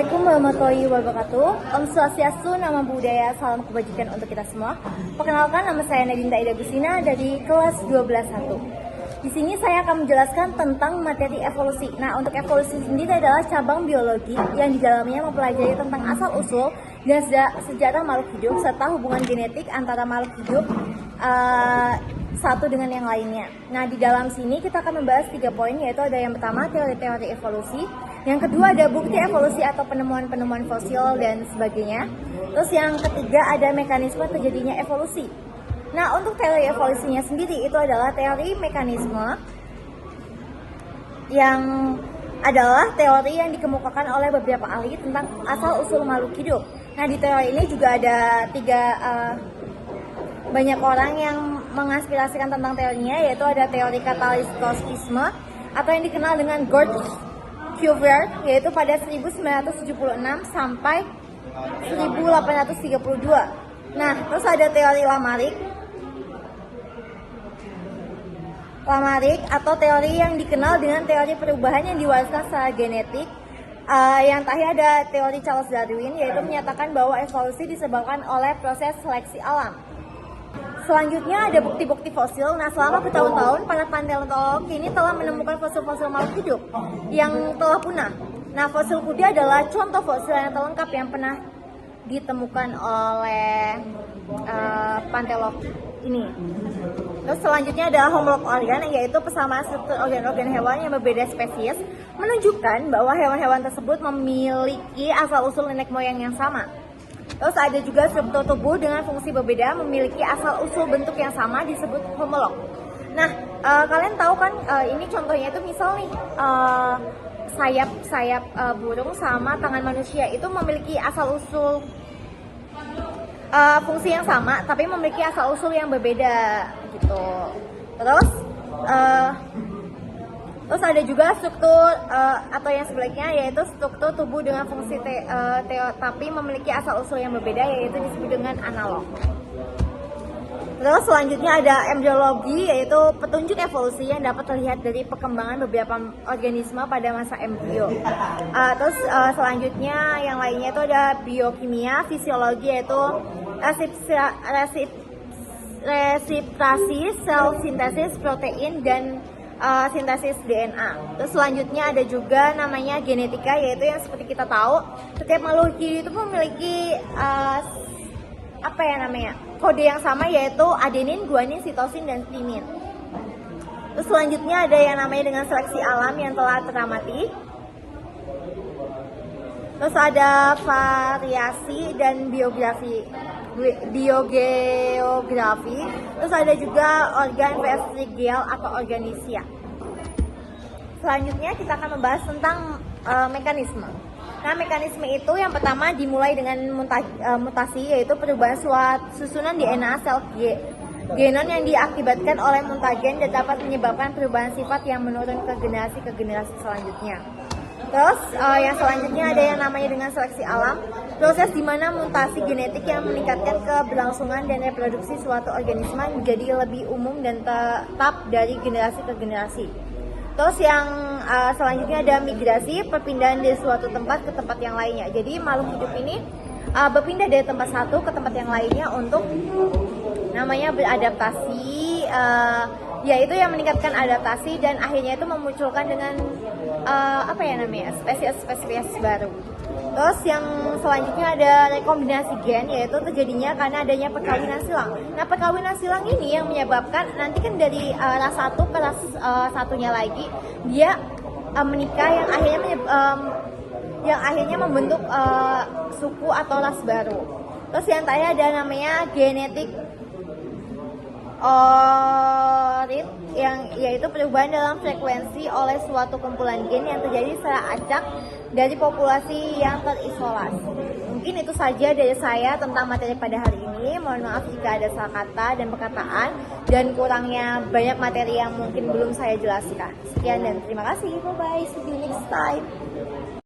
Assalamualaikum warahmatullahi wabarakatuh. Om Swastiastu, nama budaya, salam kebajikan untuk kita semua. Perkenalkan, nama saya Nadinda Ida Gusina dari kelas 12-1. Di sini saya akan menjelaskan tentang materi evolusi. Nah, untuk evolusi sendiri adalah cabang biologi yang di dalamnya mempelajari tentang asal-usul dan sejarah makhluk hidup serta hubungan genetik antara makhluk hidup satu dengan yang lainnya. Nah, di dalam sini kita akan membahas 3 poin, yaitu ada yang pertama teori-teori evolusi, yang kedua ada bukti evolusi atau penemuan-penemuan fosil dan sebagainya. Terus yang ketiga ada mekanisme terjadinya evolusi. Nah, untuk teori evolusinya sendiri itu adalah teori mekanisme yang adalah teori yang dikemukakan oleh beberapa ahli tentang asal-usul makhluk hidup. Nah, di teori ini juga ada banyak orang yang mengaspirasikan tentang teorinya, yaitu ada teori kataliskosisme atau yang dikenal dengan Gerd Cuvier, yaitu pada 1976 sampai 1832. Nah, terus ada teori Lamarik atau teori yang dikenal dengan teori perubahan yang diwariskan secara genetik. Yang terakhir ada teori Charles Darwin, yaitu menyatakan bahwa evolusi disebabkan oleh proses seleksi alam. Selanjutnya ada bukti-bukti fosil. Nah, selama bertahun-tahun para paleontolog ini telah menemukan fosil-fosil makhluk hidup yang telah punah. Nah, fosil kuda adalah contoh fosil yang terlengkap yang pernah ditemukan oleh paleontolog ini. Terus selanjutnya adalah homolog organ, yaitu persamaan struktur organ-organ hewan yang berbeda spesies, menunjukkan bahwa hewan-hewan tersebut memiliki asal-usul nenek moyang yang sama. Terus ada juga struktur tubuh dengan fungsi berbeda memiliki asal-usul bentuk yang sama, disebut homolog. Nah, kalian tahu kan ini contohnya itu misal nih sayap burung sama tangan manusia itu memiliki asal-usul fungsi yang sama, tapi memiliki asal-usul yang berbeda gitu. Terus ada juga struktur atau yang sebaliknya, yaitu struktur tubuh dengan fungsi tapi memiliki asal-usul yang berbeda, yaitu disebut dengan analog. Terus selanjutnya ada embryologi, yaitu petunjuk evolusi yang dapat terlihat dari perkembangan beberapa organisme pada masa embrio. Terus selanjutnya yang lainnya itu ada biokimia, fisiologi, yaitu resiprasi, sel sintesis protein, dan sintesis DNA. Terus selanjutnya ada juga namanya genetika, yaitu yang seperti kita tahu setiap makhluk hidup itu memiliki kode yang sama, yaitu adenin, guanin, sitosin, dan timin. Terus selanjutnya ada yang namanya dengan seleksi alam yang telah teramati. Terus ada variasi dan biogeografi. Terus ada juga organ vestigial atau organisia. Selanjutnya kita akan membahas tentang mekanisme. Nah, mekanisme itu yang pertama dimulai dengan mutasi, yaitu perubahan susunan DNA sel genom yang diakibatkan oleh mutagen dan dapat menyebabkan perubahan sifat yang menurun ke generasi selanjutnya. Terus yang selanjutnya ada yang namanya dengan seleksi alam, proses di mana mutasi genetik yang meningkatkan keberlangsungan dan reproduksi suatu organisme menjadi lebih umum dan tetap dari generasi ke generasi. Terus yang selanjutnya ada migrasi, perpindahan dari suatu tempat ke tempat yang lainnya. Jadi makhluk hidup ini berpindah dari tempat satu ke tempat yang lainnya untuk namanya beradaptasi, yaitu yang meningkatkan adaptasi dan akhirnya itu memunculkan dengan spesies baru. Terus yang selanjutnya ada rekombinasi gen, yaitu terjadinya karena adanya perkawinan silang. Nah, perkawinan silang ini yang menyebabkan nanti kan dari ras satu ke ras satunya lagi dia menikah, yang akhirnya membentuk suku atau ras baru. Terus yang terakhir ada namanya genetik orit, yang yaitu perubahan dalam frekuensi oleh suatu kumpulan gen yang terjadi secara acak dari populasi yang terisolasi. Mungkin itu saja dari saya tentang materi pada hari ini. Mohon maaf jika ada salah kata dan perkataan dan kurangnya banyak materi yang mungkin belum saya jelaskan. Sekian dan terima kasih. Bye bye. See you next time.